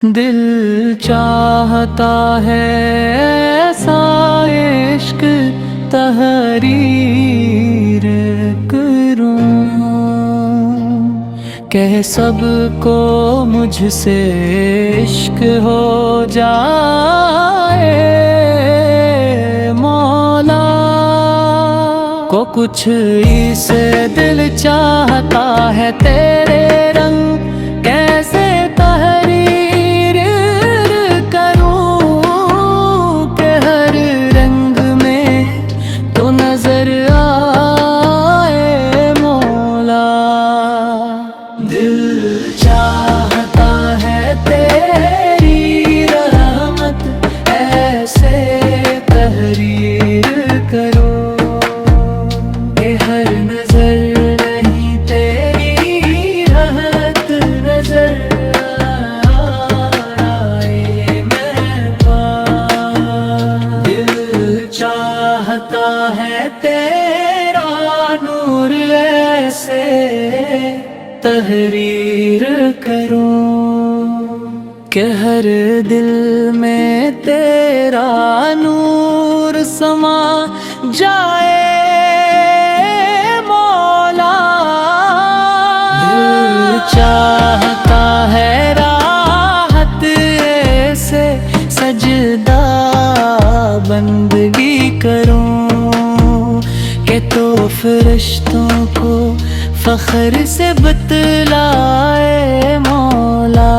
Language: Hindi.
दिल चाहता है ऐसा इश्क तहरीर करूं, कह सबको मुझसे इश्क हो जाए मौला को। कुछ इसे दिल चाहता है तेरे रंग कैसे तहरीर करूं, के हर रंग में तो नजर आए मौला। दिल चाहता है तेरी रहमत ऐसे तहरीर करो, के हर नजर नहीं तेरी रहमत नजर आए मेहरबान। दिल चाहता है तेरा नूर ऐसे तहरीर करूं, के हर दिल में तेरा नूर समा जाए मौला। दिल चाहता है राहत से सजदा बंदगी करूं, के तो फरिश्तों को फख्र से बतलाए मौला।